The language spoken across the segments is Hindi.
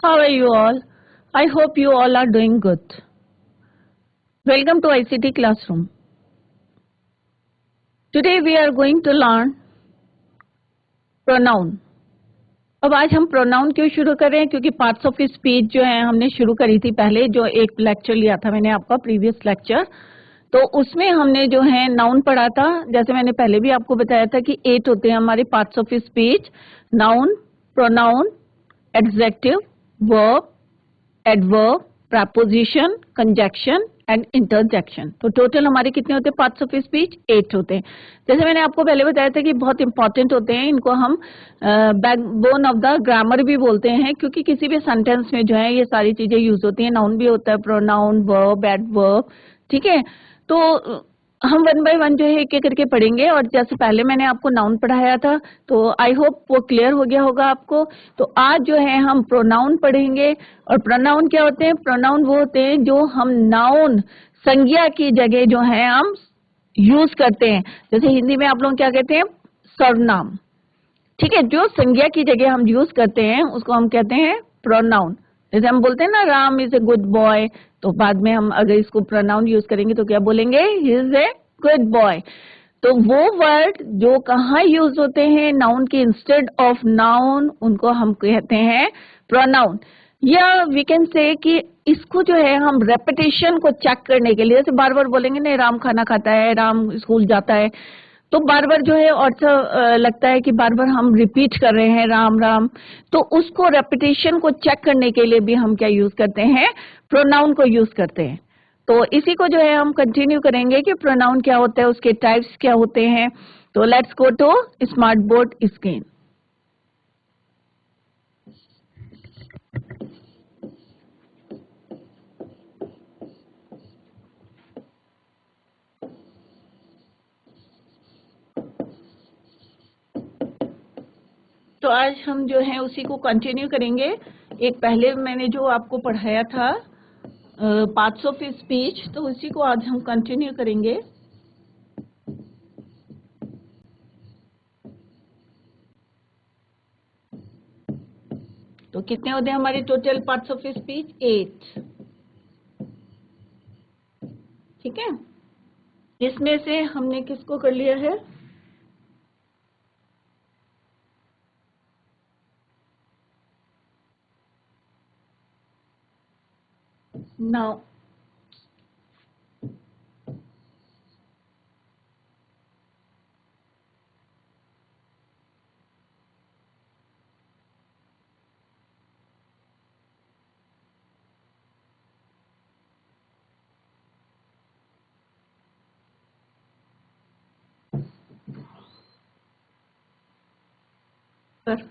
How are you all? I hope you all are doing good. Welcome to ICT Classroom. Today we are going to learn pronoun. अब आज हम प्रोनाउन क्यों शुरू कर रहे हैं? क्योंकि पार्ट्स ऑफ स्पीच जो है हमने शुरू करी थी पहले, जो एक लेक्चर लिया था मैंने आपका प्रीवियस लेक्चर, तो उसमें हमने जो है नाउन पढ़ा था। जैसे मैंने पहले भी आपको बताया था कि 8 होते हैं हमारे parts of speech: noun, pronoun, adjective, verb, adverb, preposition, conjunction and interjection. तो टोटल हमारे कितने होते हैं पार्ट्स ऑफ स्पीच? 8 होते हैं। जैसे मैंने आपको पहले बताया था कि बहुत इंपॉर्टेंट होते हैं, इनको हम बैकबोन ऑफ द ग्रामर भी बोलते हैं, क्योंकि किसी भी सेंटेंस में जो है ये सारी चीजें यूज होती हैं। नाउन भी होता है, प्रोनाउन, वर्ब, एडवर्ब, ठीक है। तो हम वन बाय वन जो है एक एक करके पढ़ेंगे। और जैसे पहले मैंने आपको नाउन पढ़ाया था, तो आई होप वो क्लियर हो गया होगा आपको। तो आज जो है हम प्रोनाउन पढ़ेंगे। और प्रोनाउन क्या होते हैं? प्रोनाउन वो होते हैं जो हम नाउन, संज्ञा की जगह जो है हम यूज करते हैं। जैसे हिंदी में आप लोग क्या कहते हैं? सर्वनाम, ठीक है। जो संज्ञा की जगह हम यूज करते हैं उसको हम कहते हैं प्रोनाउन। जैसे हम बोलते हैं ना, Ram is a good boy, तो बाद में हम अगर इसको प्रोनाउन यूज करेंगे तो क्या बोलेंगे? He is a good boy. तो वो वर्ड जो कहाँ यूज होते हैं नाउन के इंस्टेड ऑफ नाउन, उनको हम कहते हैं प्रोनाउन। या वी कैन से कि इसको जो है हम रेपिटेशन को चेक करने के लिए, जैसे बार बार बोलेंगे नहीं, राम खाना खाता है, राम स्कूल जाता है, तो बार बार जो है और लगता है कि बार बार हम रिपीट कर रहे हैं राम राम। तो उसको रेपिटेशन को चेक करने के लिए भी हम क्या यूज करते हैं? प्रोनाउन को यूज करते हैं। तो इसी को जो है हम कंटिन्यू करेंगे कि प्रोनाउन क्या होता है, उसके टाइप्स क्या होते हैं। तो let's go to smart board screen. तो आज हम जो है उसी को कंटिन्यू करेंगे। एक पहले मैंने जो आपको पढ़ाया था पार्ट्स ऑफ स्पीच, तो उसी को आज हम कंटिन्यू करेंगे। तो कितने होते हैं हमारे टोटल पार्ट्स ऑफ स्पीच? 8, ठीक है। इसमें से हमने किसको कर लिया है? नाउ पर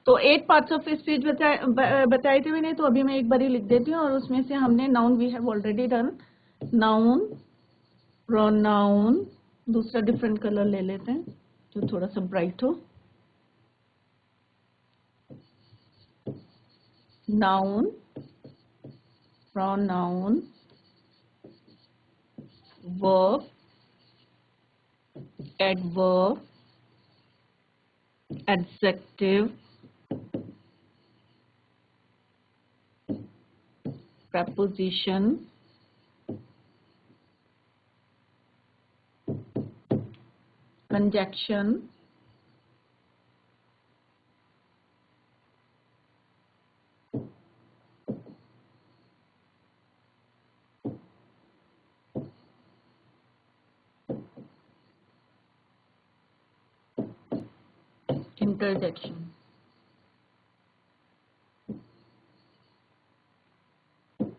तो 8 पार्ट्स ऑफ स्पीच बताए थे मैंने, तो अभी मैं एक बार ही लिख देती हूँ। और उसमें से हमने noun we have already done, noun, pronoun, दूसरा डिफरेंट कलर ले लेते हैं जो थोड़ा सा ब्राइट हो, noun, pronoun, verb, adverb, adjective, preposition, conjunction, interjection।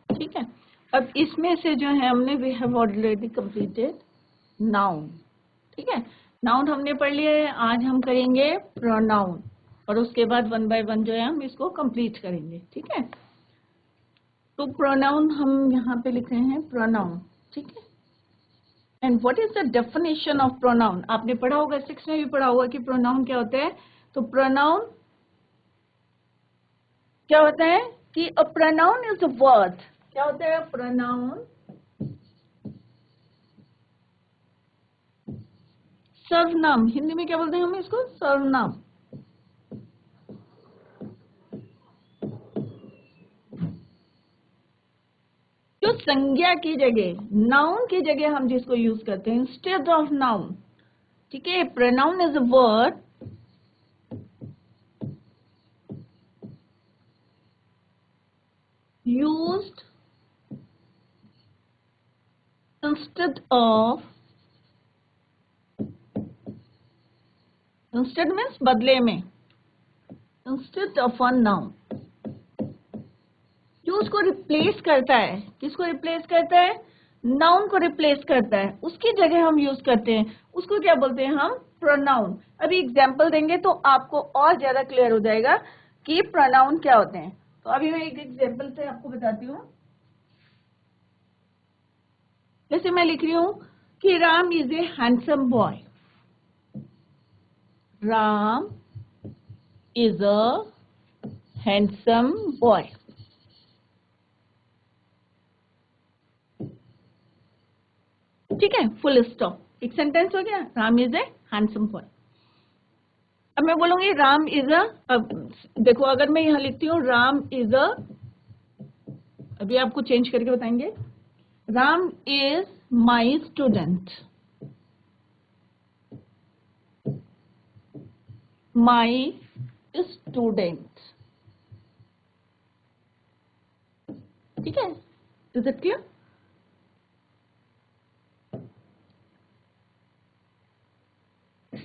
ठीक है। अब इसमें से जो है हमने we have already completed noun, ठीक है। नाउन हमने पढ़ लिया है। आज हम करेंगे प्रोनाउन, और उसके बाद वन बाय वन जो है हम इसको कंप्लीट करेंगे, ठीक है। तो प्रोनाउन हम यहाँ पे लिख रहे हैं प्रोनाउन, ठीक है। And what is the definition of pronoun? आपने पढ़ा होगा, 6 में भी पढ़ा होगा कि प्रोनाउन क्या होता है। तो प्रोनाउन क्या होता है कि अ प्रोनाउन इज अ वर्ड। क्या होता है प्रोनाउन? सर्वनाम, हिंदी में क्या बोलते हैं हम इसको? सर्वनाम। जो संज्ञा की जगह, नाउन की जगह हम जिसको यूज करते हैं इंस्टेड ऑफ नाउन। ठीक है, pronoun is a word used instead of, instead means बदले में, instead of a noun, जो उसको रिप्लेस करता है। किसको रिप्लेस करता है? नाउन को रिप्लेस करता है, उसकी जगह हम यूज करते हैं, उसको क्या बोलते हैं हम? प्रोनाउन। अभी एग्जाम्पल देंगे तो आपको और ज्यादा क्लियर हो जाएगा कि प्रोनाउन क्या होते हैं। तो अभी मैं एक एग्जाम्पल से आपको बताती हूँ। जैसे मैं लिख रही हूं कि Ram is a handsome boy. Ram is a handsome boy. ठीक है, फुल स्टॉप, एक सेंटेंस हो गया, Ram is a handsome boy. अब मैं बोलूंगी राम इज अ, अब देखो अगर मैं यहां लिखती हूँ राम इज अ, अभी आपको चेंज करके बताएंगे, Ram is my student. My student. ठीक है, is it clear?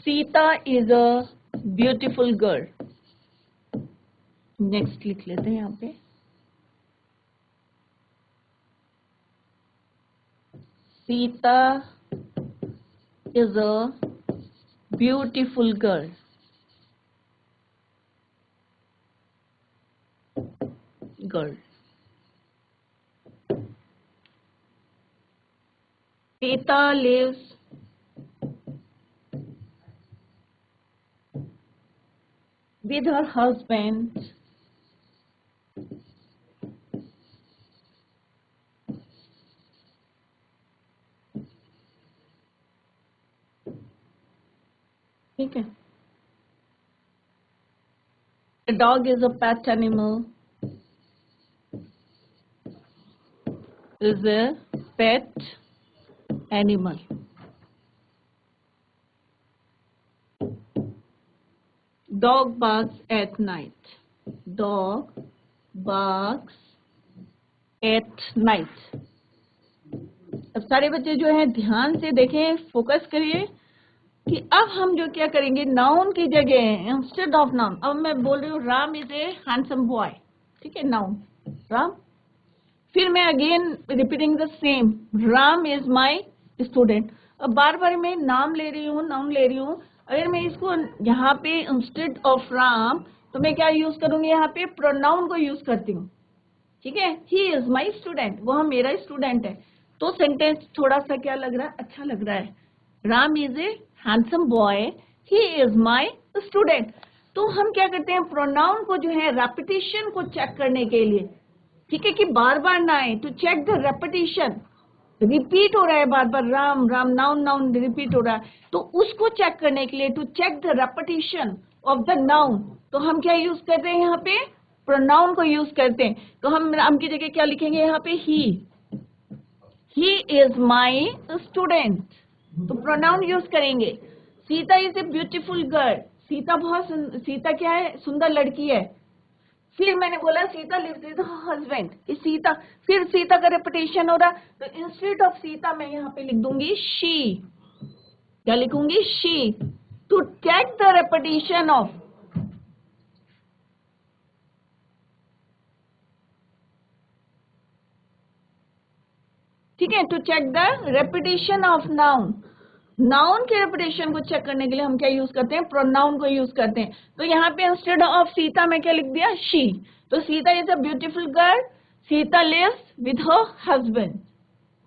Sita is a beautiful girl. Next लिख लेते हैं यहाँ पे, Sita is a beautiful girl. Girl. Sita lives with her husband ठीक है। A dog is a pet animal, is a pet animal। Dog barks at night, dog barks at night। अब सारे बच्चे जो हैं ध्यान से देखें, फोकस करिए कि अब हम जो क्या करेंगे, नाउन की जगह इंस्टेड ऑफ नाउन, अब मैं बोल रही हूँ Ram is a handsome boy. ठीक है, नाउन राम, फिर मैं again repeating the same, Ram is my student. अब बार बार मैं नाम ले रही हूँ, नाउन ले रही हूँ। अगर मैं इसको यहाँ पे इंस्टेड ऑफ राम, तो मैं क्या यूज करूंगी, यहाँ पे प्रोनाउन को यूज करती हूँ। ठीक है, ही इज माई स्टूडेंट, वो मेरा स्टूडेंट है। तो सेंटेंस थोड़ा सा क्या लग रहा है, अच्छा लग रहा है। Ram is a handsome boy, he is my student. तो हम क्या करते हैं, प्रोनाउन को जो है रेपिटेशन को चेक करने के लिए, ठीक है, कि बार बार ना आए, to check the repetition, repeat हो रहा है बार बार, Ram Ram, noun noun repeat हो रहा है, तो उसको चेक करने के लिए, to check the repetition of the noun, तो हम क्या यूज करते हैं यहाँ पे, प्रोनाउन को यूज करते हैं। तो हम राम की जगह क्या लिखेंगे यहाँ पे, ही इज माई स्टूडेंट, तो प्रोनाउन यूज करेंगे। Sita is a beautiful girl, Sita Sita क्या है, सुंदर लड़की है। फिर मैंने बोला Sita lives with husband, Sita, फिर सीता का रेपिटेशन हो रहा, तो इंस्टेड ऑफ सीता मैं यहाँ पे लिख दूंगी शी। क्या लिखूंगी, she, to check the repetition of, ठीक है, to check the repetition of noun. Noun के रेपिटेशन को चेक करने के लिए हम क्या यूज करते हैं, प्रोनाउन को यूज करते हैं। तो यहाँ पे इंस्टेड ऑफ सीता में क्या लिख दिया, शी। तो Sita is a beautiful girl, Sita lives with her husband.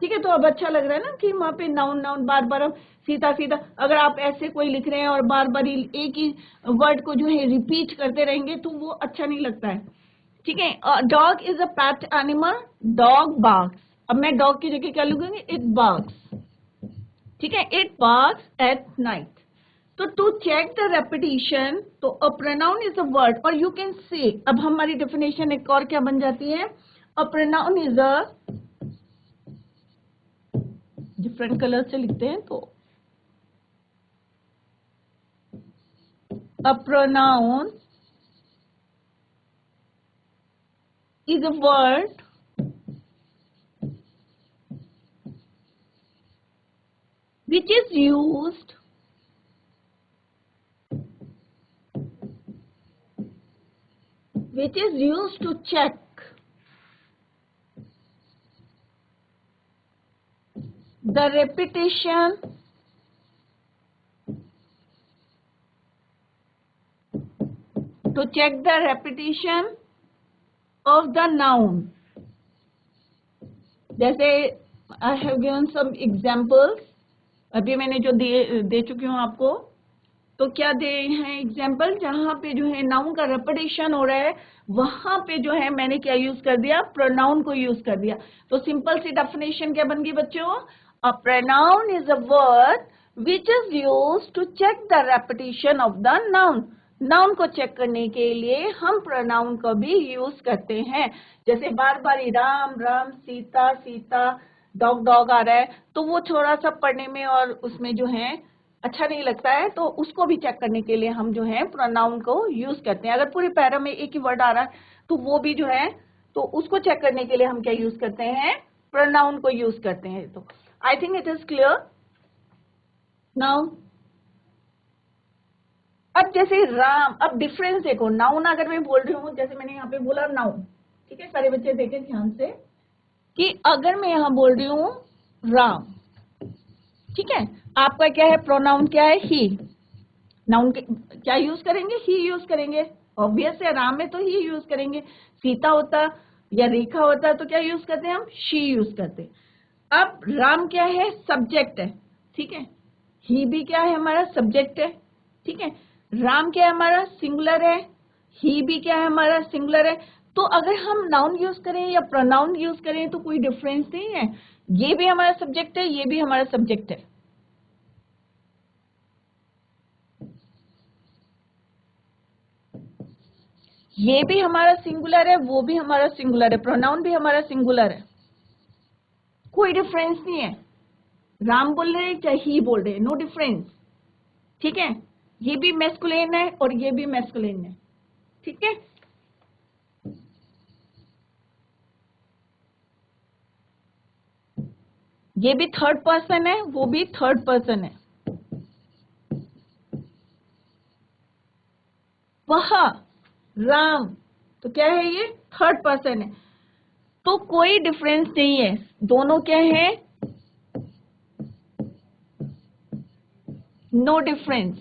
ठीक है, तो अब अच्छा लग रहा है ना कि वहां पे नाउन नाउन बार बार, अब सीता सीता, अगर आप ऐसे कोई लिख रहे हैं और बार बार एक ही वर्ड को जो है रिपीट करते रहेंगे तो वो अच्छा नहीं लगता है। ठीक है। Dog is a pet animal, dog barks. अब मैं डॉग की जगह क्या लिखूंगी, इट बार्क्स। ठीक है, इट बार्क्स एट नाइट। तो टू चेक द रेपिटेशन, तो अ प्रोनाउन इज अ वर्ड, और यू कैन से, अब हमारी डेफिनेशन एक और क्या बन जाती है, अ pronoun is a, different colour से लिखते हैं, तो a pronoun is a word which is used to check the repetition of the noun. जैसे I have given some examples, अभी मैंने जो दे चुकी हूँ आपको, तो क्या दे हैं एग्जाम्पल, जहां पे जो है नाउन का रेपिटेशन हो रहा है, वहां पे जो है मैंने क्या यूज कर दिया, प्रोनाउन को यूज कर दिया। तो सिंपल सी डेफिनेशन क्या बन गई बच्चों, a pronoun is a word which is use to check the repetition of the noun. Noun को चेक करने के लिए हम प्रोनाउन को भी यूज करते हैं। जैसे बार बार राम राम, सीता सीता, डॉग डॉग आ रहा है, तो वो थोड़ा सा पढ़ने में और उसमें जो है अच्छा नहीं लगता है, तो उसको भी चेक करने के लिए हम जो है प्रोनाउन को यूज करते हैं। अगर पूरे पैरा में एक ही वर्ड आ रहा है तो वो भी जो है, तो उसको चेक करने के लिए हम क्या यूज करते हैं, प्रोनाउन को यूज करते हैं। तो I think it is clear now. अब जैसे राम, अब डिफरेंस देखो, नाउन अगर मैं बोल रही हूँ, जैसे मैंने यहाँ पे बोला नाउन, ठीक है, सारे बच्चे देखें ध्यान से, कि अगर मैं यहाँ बोल रही हूँ राम, ठीक है, आपका क्या है, प्रोनाउन क्या है, ही। नाउन क्या यूज करेंगे, ही यूज करेंगे, ऑब्वियस है, राम में तो ही यूज करेंगे। सीता होता या रेखा होता तो क्या यूज करते हैं हम, शी यूज करते हैं। अब राम क्या है, सब्जेक्ट है, ठीक है, ही भी क्या है, हमारा सब्जेक्ट है, ठीक है। राम क्या है, हमारा सिंगुलर है, ही भी क्या है, हमारा सिंगुलर है। तो अगर हम नाउन यूज करें या प्रोनाउन यूज करें तो कोई डिफरेंस नहीं है, ये भी हमारा सब्जेक्ट है, ये भी हमारा सब्जेक्ट है। ये भी हमारा सिंगुलर है, वो भी हमारा सिंगुलर है, प्रोनाउन भी हमारा सिंगुलर है, कोई डिफरेंस नहीं है। राम बोल रहे हैं चाहे ही बोल रहे हैं, नो डिफरेंस, ठीक है। ये भी मैस्कुलिन है और ये भी मैस्कुलिन है, ठीक है। ये भी थर्ड पर्सन है, वो भी थर्ड पर्सन है। वह, राम, तो क्या है, ये थर्ड पर्सन है, तो कोई डिफरेंस नहीं है, दोनों क्या है, नो डिफरेंस।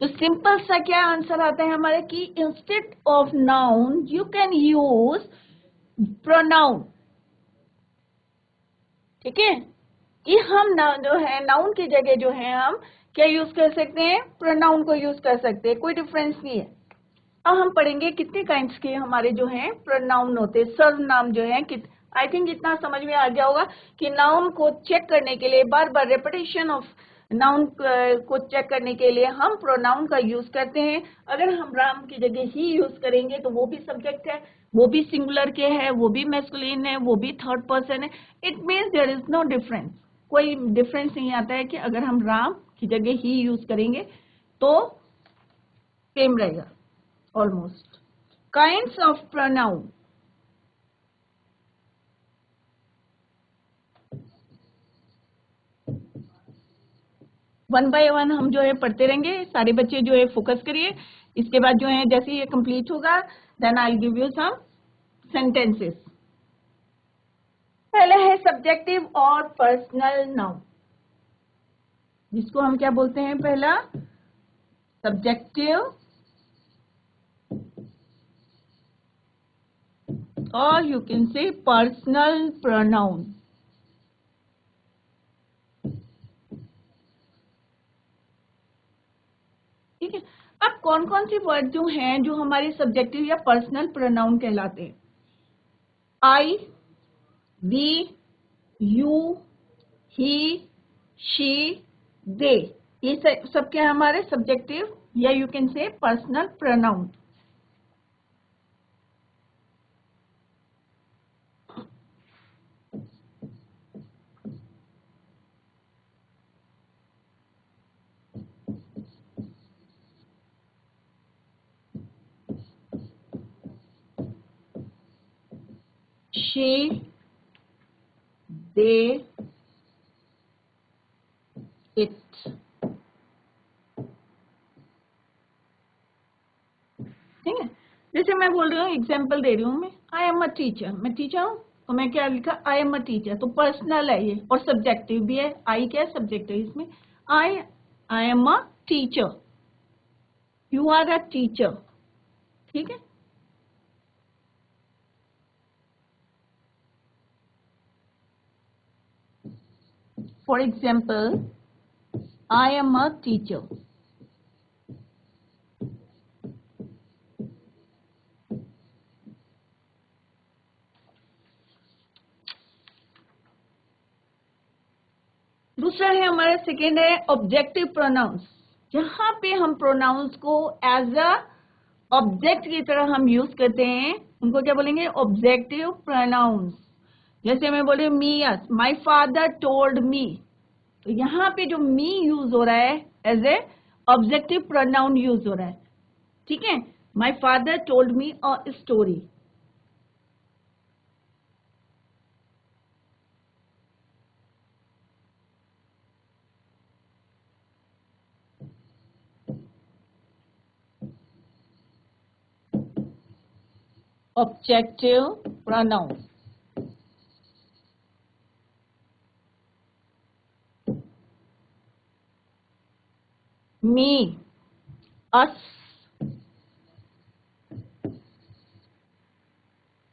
तो सिंपल सा क्या आंसर आता है हमारे, कि instead of noun you can use pronoun, ठीक है, कि हम ना जो है नाउन की जगह जो है हम क्या यूज कर सकते हैं, प्रोनाउन को यूज कर सकते हैं, कोई डिफरेंस नहीं है। अब हम पढ़ेंगे कितने काइंड्स के हमारे जो हैं प्रोनाउन होते हैं, सर्वनाम जो है, आई थिंक इतना समझ में आ गया होगा कि नाउन को चेक करने के लिए, बार बार रेपिटेशन ऑफ नाउन को चेक करने के लिए हम प्रोनाउन का यूज करते हैं। अगर हम राम की जगह ही यूज करेंगे तो वो भी सब्जेक्ट है, वो भी सिंगुलर के है, वो भी मैस्कुलिन है, वो भी थर्ड पर्सन है, it means there is no difference, कोई डिफरेंस नहीं आता है कि अगर हम राम की जगह ही यूज करेंगे तो सेम रहेगा almost. Kinds of pronoun, one by one हम जो है पढ़ते रहेंगे, सारे बच्चे जो है फोकस करिए। इसके बाद जो है जैसे ये कंप्लीट होगा then I give you some sentences. पहले है सब्जेक्टिव और पर्सनल नाउन, जिसको हम क्या बोलते हैं, पहला सब्जेक्टिव और you can say personal pronoun. ठीक है, अब कौन कौन सी वर्ड जो हैं जो हमारे सब्जेक्टिव या पर्सनल प्रोनाउन कहलाते हैं? आई, वी, यू, ही, शी, दे, ये सब क्या है हमारे सब्जेक्टिव या you can say personal pronoun. she, they, it। ठीक है, जैसे मैं बोल रही हूँ, एग्जाम्पल दे रही हूँ मैं, आई एम अ टीचर, मैं टीचर हूँ तो मैं क्या लिखा, आई एम अ टीचर, तो पर्सनल है ये और सब्जेक्टिव भी है। आई क्या है, सब्जेक्टिव इसमें। I am a teacher, you are a teacher. ठीक है, for example I am a teacher. दूसरा है हमारा सेकेंड है ऑब्जेक्टिव प्रोनाउंस। जहां पे हम प्रोनाउंस को एज अ ऑब्जेक्ट की तरह हम यूज करते हैं उनको क्या बोलेंगे, ऑब्जेक्टिव प्रोनाउंस। जैसे मैं बोले me, yes, my father told me, तो यहाँ पे जो मी यूज हो रहा है as a objective pronoun use हो रहा है। ठीक है, my father told me a story. Objective pronoun. Me, us,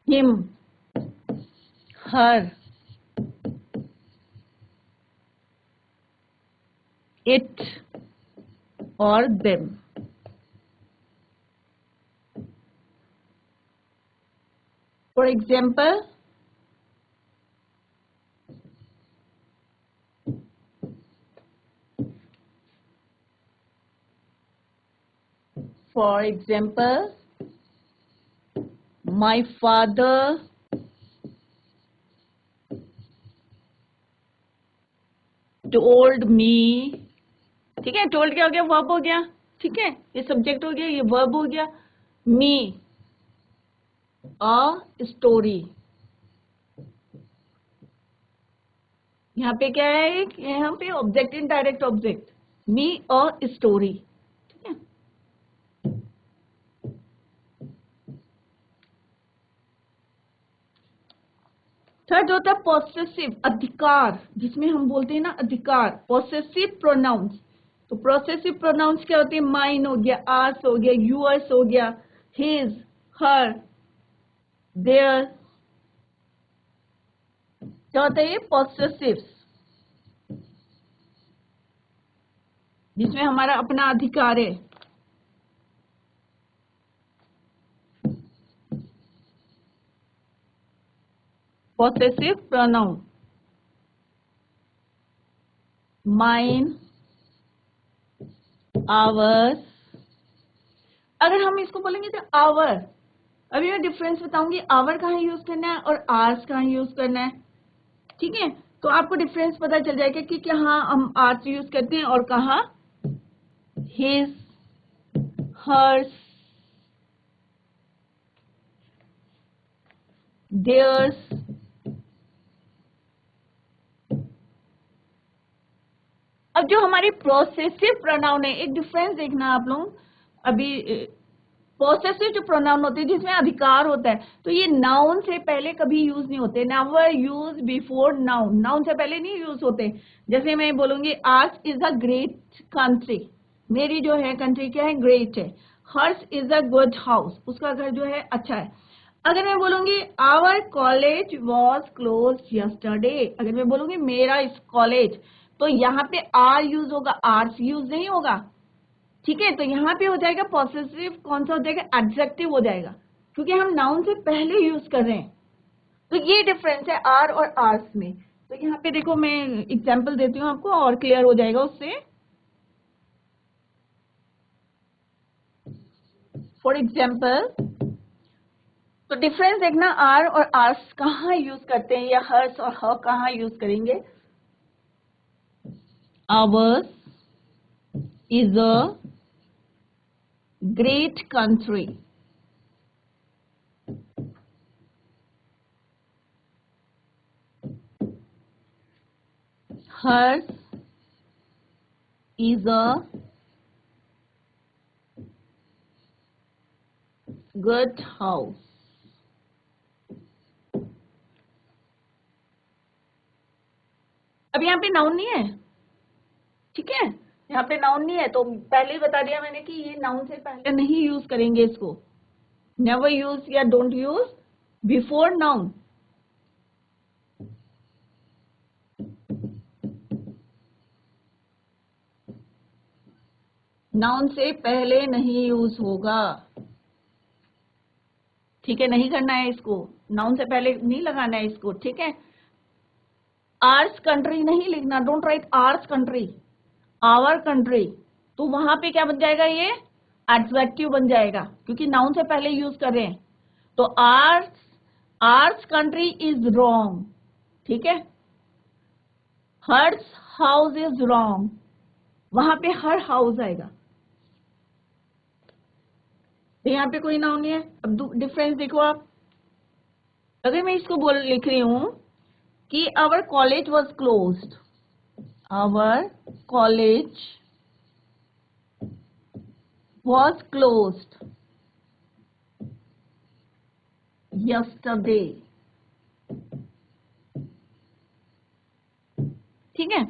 him, her, it और them. For example, for example, my father told me। ठीक है, टोल्ड क्या हो गया, वर्ब हो गया। ठीक है, ये सब्जेक्ट हो गया, ये वर्ब हो गया। मी अ स्टोरी, यहाँ पे क्या है, यहाँ पे object in direct object, me a story. ठीक है, थर्ड होता है पोसेसिव, अधिकार, जिसमें हम बोलते हैं ना अधिकार, पोसेसिव प्रोनाउंस। तो पोसेसिव प्रोनाउंस क्या होते हैं, माइन हो गया, आस हो गया, यूअर्स हो गया, हिज, हर, देयर। क्या होता है ये पोसेसिव, जिसमें हमारा अपना अधिकार है। Possessive pronoun, mine, hours. अगर हम इसको बोलेंगे तो आवर, अभी मैं डिफरेंस बताऊंगी, आवर कहाँ यूज करना है और आवर्स कहाँ यूज करना है। ठीक है, तो आपको डिफरेंस पता चल जाएगा कि कहाँ हम आवर्स यूज करते हैं और कहाँ हिज, हर्स, देयर्स। अब जो हमारी प्रोसेसिव प्रोनाउन है, एक डिफरेंस देखना आप लोग। अभी पोसेसिव जो प्रोनाउन होते हैं जिसमें अधिकार होता है, तो ये नाउन से पहले कभी यूज नहीं होते, never use before noun, noun से पहले नहीं यूज होते। जैसे मैं बोलूंगी ours is a great country, मेरी जो है कंट्री क्या है, ग्रेट है। Hers is a good house, उसका घर जो है अच्छा है। अगर मैं बोलूंगी our college was close yesterday, अगर मैं बोलूंगी मेरा इस कॉलेज, तो यहाँ पे आर यूज होगा, आर्स यूज नहीं होगा। ठीक है, तो यहाँ पे हो जाएगा पॉसेसिव कौन सा हो जाएगा, एडजेक्टिव हो जाएगा, क्योंकि हम नाउन से पहले यूज कर रहे हैं। तो ये डिफरेंस है आर और आर्स में। तो यहाँ पे देखो मैं एग्जाम्पल देती हूँ आपको और क्लियर हो जाएगा उससे। फॉर एग्जाम्पल, तो डिफरेंस देखना, आर और आर्स कहाँ यूज करते हैं, या हर्स और ह कहाँ यूज करेंगे। Hours is a great country, hers is a good house। अब यहाँ पे नाउन नहीं है, ठीक है, यहाँ पे नाउन नहीं है, तो पहले ही बता दिया मैंने कि ये नाउन से पहले नहीं यूज करेंगे इसको। नेवर यूज या don't use before noun. Noun से पहले नहीं यूज होगा, ठीक है, नहीं करना है इसको, नाउन से पहले नहीं लगाना है इसको, ठीक है। आर्स कंट्री नहीं लिखना, don't write ours country, our country, तो वहां पे क्या बन जाएगा, ये एडजेक्टिव बन जाएगा, क्योंकि नाउन से पहले यूज कर रहे हैं। तो ours, ours country is wrong, ठीक है। हर्स हाउस इज रॉन्ग, वहां पे हर हाउस आएगा, तो यहाँ पे कोई नाउन नहीं है। अब डिफरेंस देखो आप, अगर मैं इसको बोल लिख रही हूं कि our college was closed, our college was closed yesterday, ठीक है।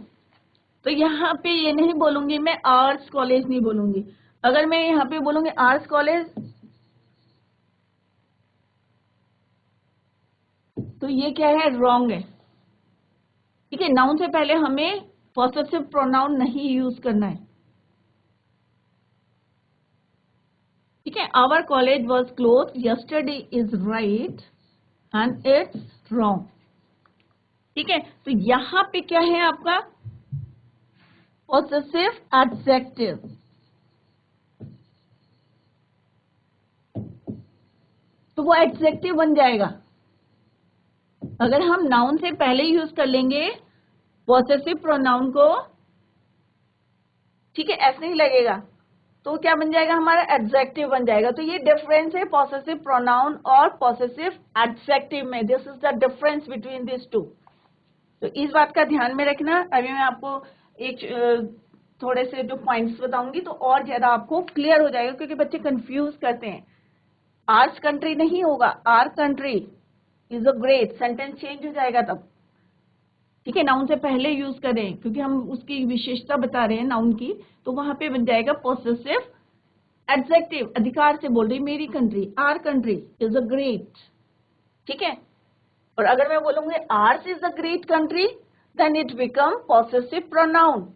तो यहाँ पे ये नहीं बोलूंगी मैं, आर्ट्स कॉलेज नहीं बोलूंगी। अगर मैं यहाँ पे बोलूंगी आर्ट्स कॉलेज, तो ये क्या है, रॉन्ग है, ठीक है। नाउन से पहले हमें पॉसेसिव प्रोनाउन नहीं यूज करना है, ठीक है। Our college was close yesterday is right and it's wrong, ठीक है। तो यहाँ पे क्या है आपका पॉसेसिव एडजेक्टिव, तो वो एडजेक्टिव बन जाएगा। अगर हम नाउन से पहले यूज कर लेंगे पॉसेसिव प्रोनाउन को, ठीक है, ऐसे ही लगेगा, तो क्या बन जाएगा, हमारा एडजेक्टिव बन जाएगा। तो ये डिफरेंस है पॉसेसिव प्रोनाउन और पॉसेसिव एडजेक्टिव में, this is the difference between this two. तो इस बात का ध्यान में रखना। अभी मैं आपको एक थोड़े से जो पॉइंट्स बताऊंगी तो और ज्यादा आपको क्लियर हो जाएगा, क्योंकि बच्चे कंफ्यूज करते हैं। आर्स कंट्री नहीं होगा, are country is a great, sentence change हो जाएगा तब, ठीक है। नाउन से पहले यूज करें, क्योंकि हम उसकी विशेषता बता रहे हैं नाउन की, तो वहां पे बन जाएगा पॉसेसिव एडजेक्टिव, अधिकार से बोल रही मेरी country, our country is a great, ठीक है। और अगर मैं बोलूंगी ours is a great country, then it become possessive pronoun.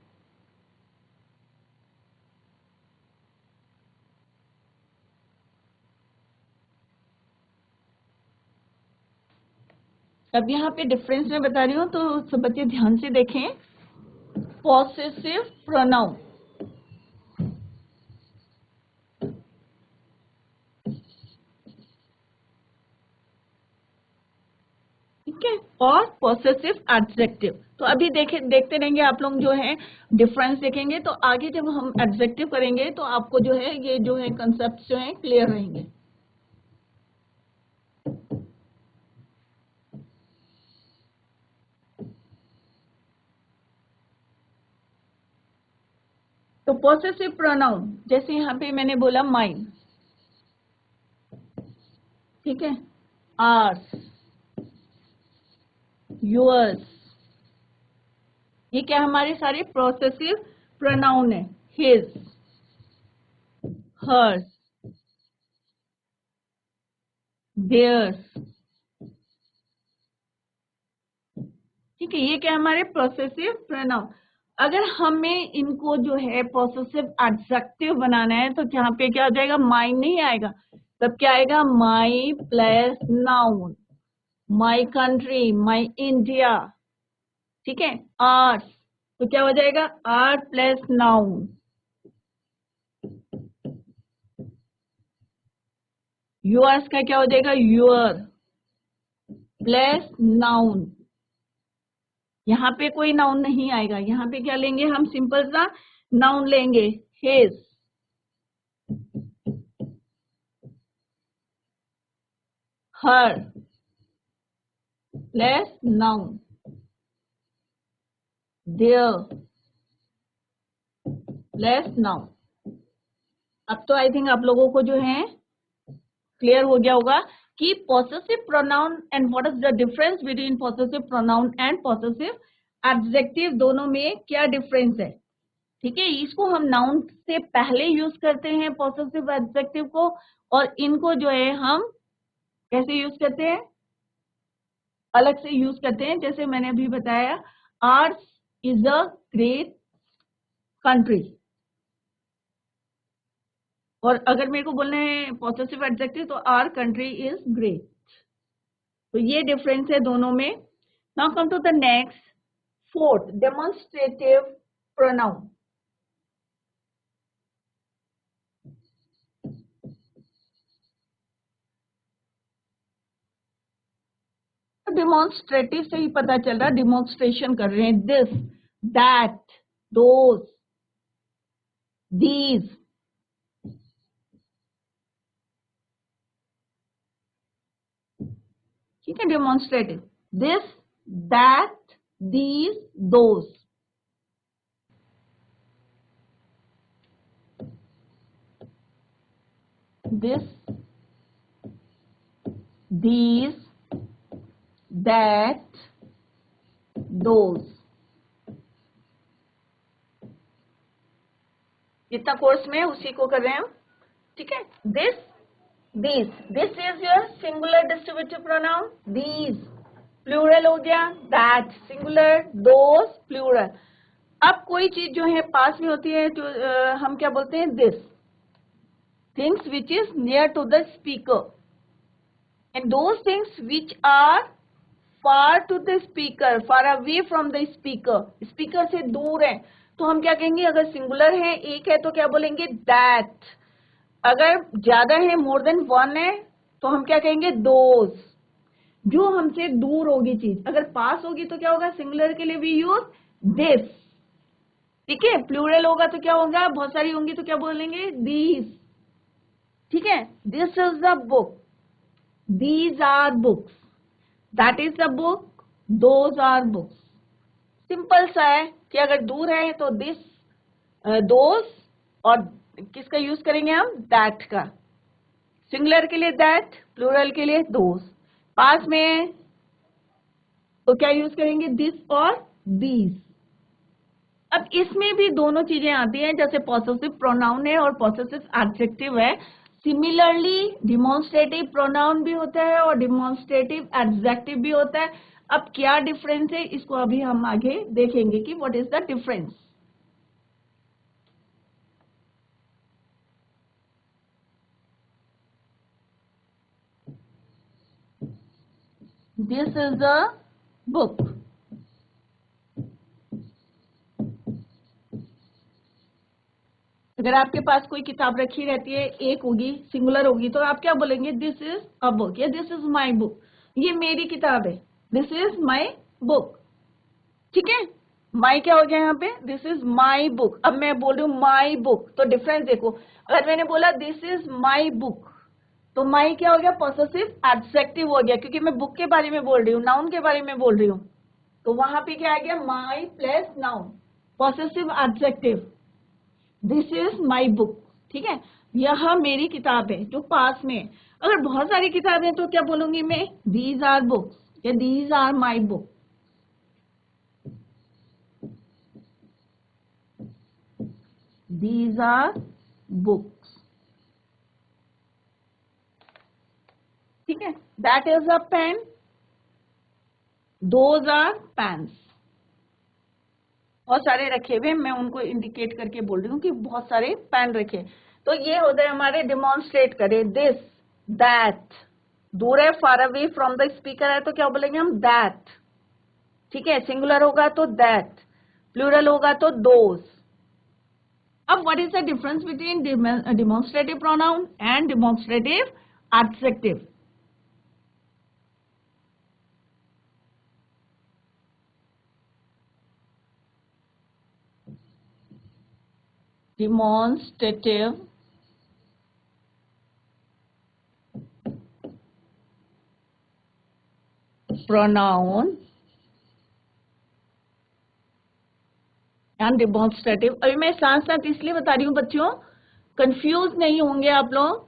अब यहाँ पे डिफरेंस में बता रही हूँ, तो सब बच्चे ध्यान से देखें। पॉसेसिव प्रोनाउन, ठीक है, और पॉसेसिव एडजेक्टिव। तो अभी देखते रहेंगे आप लोग जो है डिफरेंस देखेंगे, तो आगे जब हम एडजेक्टिव करेंगे तो आपको जो है ये जो है कंसेप्ट जो है क्लियर रहेंगे। तो पॉसेसिव प्रोनाउन, जैसे यहाँ पे मैंने बोला माइन, ठीक है, आर्स, योर्स, ये क्या हमारे सारे पॉसेसिव प्रोनाउन है। हिज, हर्स, देयर्स, ठीक है, ये क्या हमारे पॉसेसिव प्रोनाउन। अगर हमें इनको जो है पॉसेसिव एडजेक्टिव बनाना है तो यहाँ पे क्या हो जाएगा, माई नहीं आएगा, तब क्या आएगा, माई plus noun, my country, my India, ठीक है, आर्स, तो क्या हो जाएगा, आर प्लस नाउन, यूअर्स का क्या हो जाएगा, यूअर प्लस नाउन, यहाँ पे कोई नाउन नहीं आएगा, यहाँ पे क्या लेंगे हम, सिंपल सा नाउन लेंगे, his, her plus noun, their plus noun. अब तो आई थिंक आप लोगों को जो है क्लियर हो गया होगा कि possessive pronoun and what is the difference between possessive pronoun and possessive adjective, दोनों में क्या डिफरेंस है, ठीक है। इसको हम नाउन से पहले यूज करते हैं पॉसेसिव एडजेक्टिव को, और इनको जो है हम कैसे यूज करते हैं, अलग से यूज करते हैं। जैसे मैंने अभी बताया, ours is a great country, और अगर मेरे को बोलना है पॉसेसिव एडजेक्टिव तो आर कंट्री इज ग्रेट, तो ये डिफरेंस है दोनों में। Now come to the next, fourth, demonstrative pronoun. Demonstrative से ही पता चल रहा है, डिमॉन्स्ट्रेशन कर रहे हैं, दिस, दैट, दोज, दीज, ठीक है, demonstrative, this, that, these, those. This, these, that, those। जितना कोर्स में उसी को कर रहे हैं हम, ठीक है। This, this is your singular distributive pronoun, these plural हो गया, दैट सिंगुलर, दोज प्लूरल। अब कोई चीज जो है पास में होती है तो हम क्या बोलते हैं, this, things which is near to the speaker, and those things which are far to the speaker, far away from the speaker, speaker से दूर है, तो हम क्या कहेंगे, अगर सिंगुलर है, एक है, तो क्या बोलेंगे, that। अगर ज्यादा है, मोर देन वन है, तो हम क्या कहेंगे, those। जो हमसे दूर होगी चीज, अगर पास होगी तो क्या होगा, सिंगुलर के लिए भी यूज दिस, ठीक है। प्लूरल होगा तो क्या होगा, बहुत सारी होंगी तो क्या बोलेंगे, these, ठीक है। This is the book, these are books, that is the book, those are books। Simple सा है कि अगर दूर है तो दिस, दोज, और किसका यूज करेंगे हम, दैट का, सिंगुलर के लिए दैट, प्लूरल के लिए दोज, पास में है तो क्या यूज करेंगे, दिस और दीज। अब इसमें भी दोनों चीजें आती हैं, जैसे पॉसेसिव प्रोनाउन है और पॉसेसिव एडजेक्टिव है। सिमिलरली डिमॉन्स्ट्रेटिव प्रोनाउन भी होता है और डिमॉन्स्ट्रेटिव एडजेक्टिव भी होता है। अब क्या डिफरेंस है, इसको अभी हम आगे देखेंगे कि what is the difference. This is a book, अगर आपके पास कोई किताब रखी रहती है, एक होगी, सिंगुलर होगी, तो आप क्या बोलेंगे, दिस इज अ बुक, या दिस इज माई बुक, ये मेरी किताब है, दिस इज माई बुक, ठीक है। माई क्या हो गया यहाँ पे, दिस इज माई बुक। अब मैं बोल रही हूँ माई बुक, तो डिफरेंस देखो, अगर मैंने बोला दिस इज माई बुक, तो माई क्या हो गया, पॉसेसिव एडजेक्टिव हो गया, क्योंकि मैं बुक के बारे में बोल रही हूँ, नाउन के बारे में बोल रही हूँ, तो वहां पे क्या आ गया, माई plus noun, possessive adjective, this is my book, ठीक है। यह मेरी किताब है, जो पास में है। अगर बहुत सारी किताबें तो क्या बोलूंगी मैं, दीज आर बुक्स, या these are my book, these are books, ठीक है। that is a pen, those are pens, बहुत सारे रखे हुए, मैं उनको इंडिकेट करके बोल रही हूँ कि बहुत सारे पेन रखे। तो ये होता है हमारे डिमॉन्स्ट्रेट करे, दिस, दैट, दूर है, far away from the speaker है तो क्या बोलेंगे हम, दैट, ठीक है। सिंगुलर होगा तो दैट, प्लूरल होगा तो दोज। अब what is the difference between demonstrative pronoun and demonstrative adjective? Demonstrative pronoun and demonstrative, अभी मैं साथ साथ इसलिए बता रही हूँ बच्चों, कंफ्यूज नहीं होंगे आप लोग,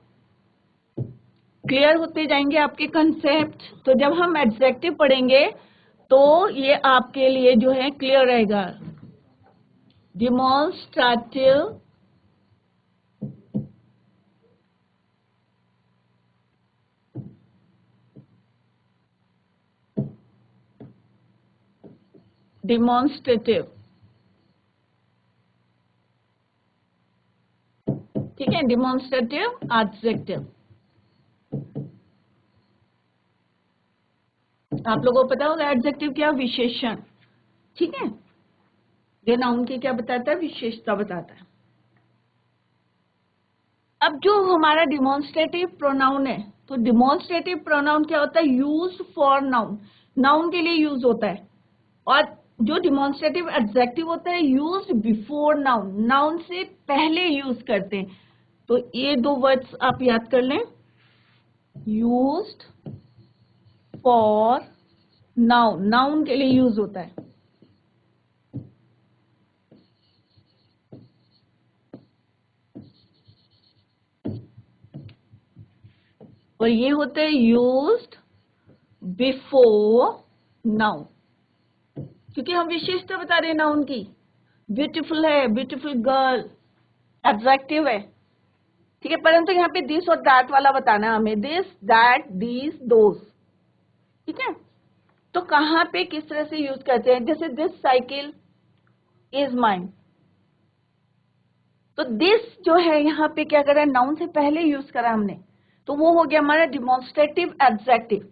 क्लियर होते जाएंगे आपके कंसेप्ट। तो जब हम एडजेक्टिव पढ़ेंगे तो ये आपके लिए जो है क्लियर रहेगा। डिमॉन्स्ट्रेटिव डिमॉन्स्ट्रेटिव, ठीक है, डिमॉन्स्ट्रेटिव एडजेक्टिव। आप लोगों को पता होगा एडजेक्टिव क्या, विशेषण, ठीक है। ये नाउन की क्या बताता है, विशेषता बताता है। अब जो हमारा डिमॉन्स्ट्रेटिव प्रोनाउन है, तो डिमॉन्स्ट्रेटिव प्रोनाउन क्या होता है, यूज्ड फॉर नाउन, नाउन के लिए यूज होता है। और जो डिमॉन्स्ट्रेटिव एडजेक्टिव होता है, यूज्ड बिफोर नाउन, नाउन से पहले यूज करते हैं। तो ये दो वर्ड्स आप याद कर लें, यूज्ड फॉर नाउन, नाउन के लिए यूज होता है। और ये होते हैं यूज्ड बिफोर नाउन, क्योंकि हम विशेषता बता रहे हैं नाउन की। ब्यूटीफुल है, ब्यूटीफुल गर्ल, एडजेक्टिव है, ठीक है। परंतु यहाँ पे दिस और दैट वाला बताना है हमें, दिस, दैट, दीज, दोज, ठीक है। तो कहाँ पे किस तरह से यूज करते हैं, जैसे दिस साइकिल इज माइन, तो दिस जो है यहाँ पे क्या करा, नाउन से पहले यूज करा हमने, तो वो हो गया हमारा डिमॉन्स्ट्रेटिव एडजेक्टिव,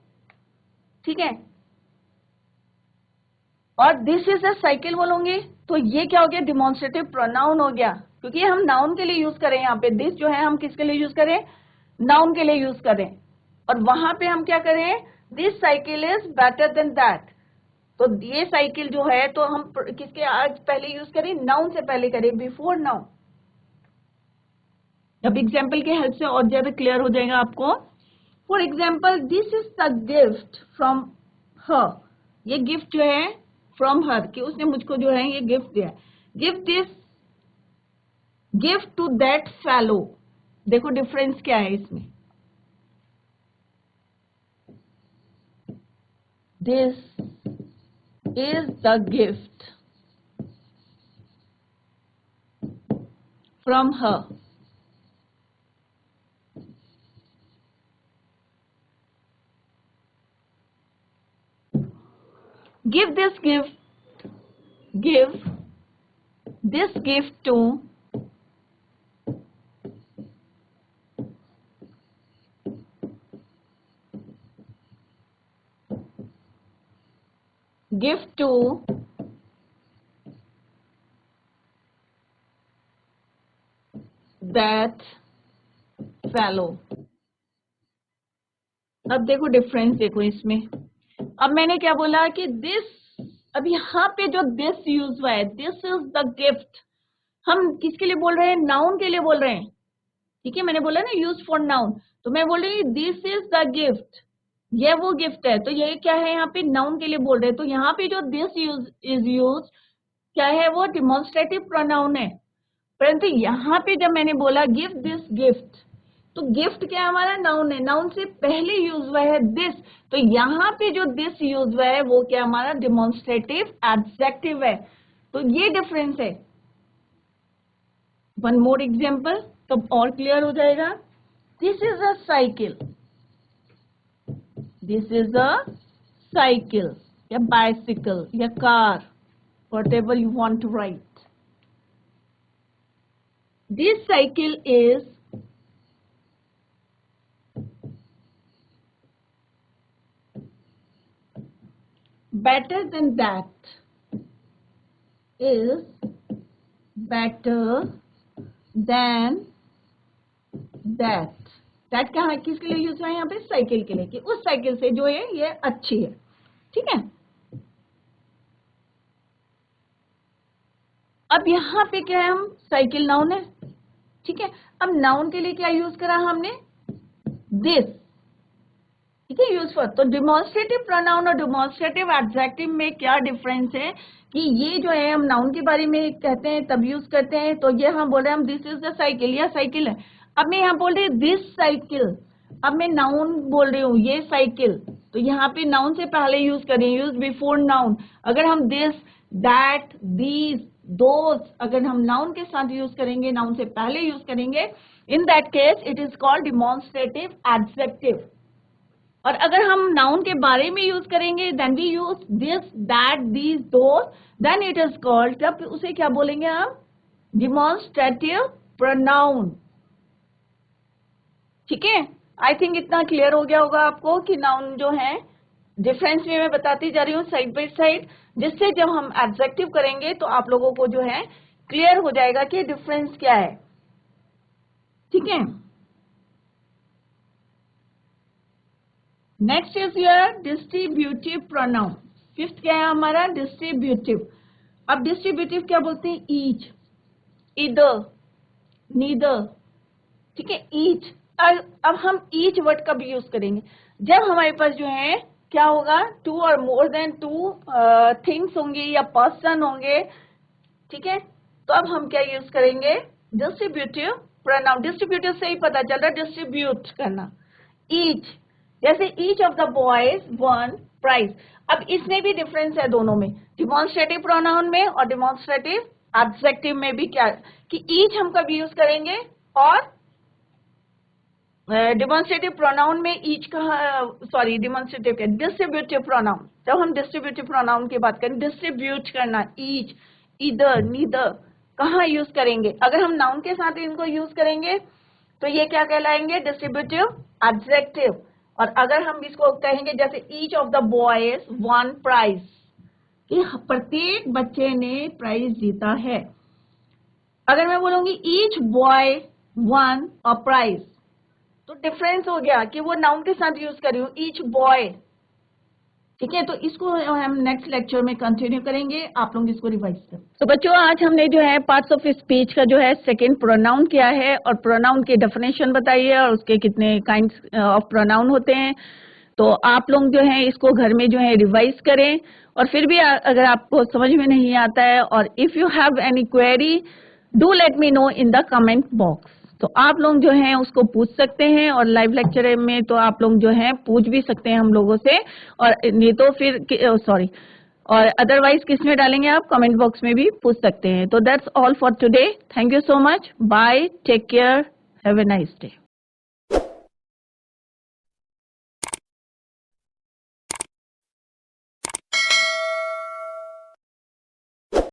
ठीक है। और दिस इज अ साइकिल बोलोगे तो ये क्या हो गया, डिमॉन्स्ट्रेटिव प्रोनाउन हो गया, क्योंकि हम नाउन के लिए यूज करें। यहाँ पे दिस जो है हम किसके लिए यूज करें, नाउन के लिए यूज करें। और वहां पे हम क्या करें, this cycle is better than that, तो ये साइकिल जो है तो हम किसके आज पहले यूज करें, नाउन से पहले करें, बिफोर नाउन। अब एग्जाम्पल के हेल्प से और ज्यादा क्लियर हो जाएगा आपको। For example, this is the gift from हर, ये गिफ्ट जो है फ्रॉम हर, कि उसने मुझको जो है ये गिफ्ट दिया। Give this gift to that fellow, देखो डिफरेंस क्या है इसमें, this is the gift from her, give this gift, give this gift to that fellow। अब देखो डिफरेंस देखो इसमें। अब मैंने क्या बोला कि दिस, अब यहाँ पे जो दिस यूज हुआ है, दिस इज द गिफ्ट, हम किसके लिए बोल रहे हैं, नाउन के लिए बोल रहे हैं, ठीक है। मैंने बोला ना यूज फॉर नाउन, तो मैं बोल रही हूँ दिस इज द गिफ्ट, ये वो गिफ्ट है, तो ये क्या है, यहाँ पे नाउन के लिए बोल रहे हैं। तो यहाँ पे जो दिस यूज इज यूज क्या है, वो डिमॉन्स्ट्रेटिव प्रोनाउन है। परंतु यहाँ पे जब मैंने बोला गिव दिस गिफ्ट, तो गिफ्ट क्या है, हमारा नाउन है, नाउन से पहले यूज हुआ है दिस, तो यहाँ पे जो दिस यूज हुआ है वो क्या हमारा डिमॉन्स्ट्रेटिव एडजेक्टिव है। तो ये डिफरेंस है। वन मोर एग्जाम्पल तब और क्लियर हो जाएगा। This is a cycle, this is a cycle या बाइसिकल या car, whatever you want to write. This cycle is better than that, is better than that. That क्या है, किसके लिए यूज है यहाँ पे, साइकिल के लिए, कि उस साइकिल से जो है ये अच्छी है, ठीक है। अब यहाँ पे क्या है, हम साइकिल नाउन है, ठीक है। अब नाउन के लिए क्या यूज करा हमने, दिस, ठीक है, यूज फॉर। तो डिमॉन्स्ट्रेटिव प्रोनाउन और डिमॉन्स्ट्रेटिव एडजेक्टिव में क्या डिफरेंस है कि ये जो है हम नाउन के बारे में कहते हैं तब यूज करते हैं, तो ये हम बोल रहे हैं हम दिस इज द साइकिल, या साइकिल है। अब मैं यहाँ बोल रही हूँ दिस साइकिल, अब मैं नाउन बोल रही हूँ ये साइकिल, तो यहाँ पे नाउन से पहले यूज करें, यूज बिफोर नाउन। अगर हम दिस, दैट, दीज, दोज, अगर हम नाउन के साथ यूज करेंगे, नाउन से पहले यूज करेंगे, in that case it is called demonstrative adjective. और अगर हम नाउन के बारे में यूज करेंगे, then we use this, that, these, those, then it is called, तब उसे क्या बोलेंगे हम, डिमॉन्स्ट्रेटिव प्रोनाउन, ठीक है। आई थिंक इतना क्लियर हो गया होगा आपको कि नाउन जो है डिफरेंस में मैं बताती जा रही हूँ साइड बाय साइड, जिससे जब हम एडजेक्टिव करेंगे तो आप लोगों को जो है क्लियर हो जाएगा कि डिफरेंस क्या है, ठीक है। Next is your distributive pronoun. Fifth क्या है हमारा, डिस्ट्रीब्यूटिव। अब डिस्ट्रीब्यूटिव क्या बोलते हैं, ईच, इधर, नीदर, ठीक है, ईच। अब हम ईच वर्ड कब यूज करेंगे, जब हमारे पास जो है क्या होगा, टू और मोर देन टू थिंग्स होंगे या पर्सन होंगे, ठीक है। तो अब हम क्या यूज करेंगे, डिस्ट्रीब्यूटिव प्रोनाउन। डिस्ट्रीब्यूटिव से ही पता चल रहा है डिस्ट्रीब्यूट करना। ईच, जैसे each of the boys won prize. अब इसमें भी डिफरेंस है दोनों में, डिमॉन्स्ट्रेटिव प्रोनाउन में और डिमॉन्स्ट्रेटिव एडजेक्टिव में भी, क्या कि ईच हम कब यूज करेंगे, और डिमॉन्स्ट्रेटिव प्रोनाउन में ईच का, सॉरी डिमॉन्स्ट्रेटिव के डिस्ट्रीब्यूटिव प्रोनाउन, जब हम डिस्ट्रीब्यूटिव प्रोनाउन की बात करें, डिस्ट्रीब्यूट करना, ईच, इधर, नीदर, कहाँ यूज करेंगे, अगर हम नाउन के साथ इनको यूज करेंगे तो ये क्या कहलाएंगे, डिस्ट्रीब्यूटिव एडजेक्टिव। और अगर हम इसको कहेंगे जैसे each of the boys won prize, कि प्रत्येक बच्चे ने प्राइज जीता है। अगर मैं बोलूंगी each boy won a prize, तो डिफरेंस हो गया कि वो नाउन के साथ यूज कर रही हूँ, ईच बॉय, ठीक है। तो इसको हम नेक्स्ट लेक्चर में कंटिन्यू करेंगे, आप लोग इसको रिवाइज करें। तो बच्चों आज हमने जो है पार्ट्स ऑफ स्पीच का जो है सेकंड प्रोनाउन किया है, और प्रोनाउन की डेफिनेशन बताई है, और उसके कितने काइंड्स ऑफ प्रोनाउन होते हैं। तो आप लोग जो है इसको घर में जो है रिवाइज करें, और फिर भी अगर आपको समझ में नहीं आता है, और if you have any query do let me know in the comment box. तो आप लोग जो हैं उसको पूछ सकते हैं, और लाइव लेक्चर में तो आप लोग जो हैं पूछ भी सकते हैं हम लोगों से, और नहीं तो फिर सॉरी, और अदरवाइज किस में डालेंगे आप, कमेंट बॉक्स में भी पूछ सकते हैं। तो that's all for today, thank you so much, bye, take care, have a nice day.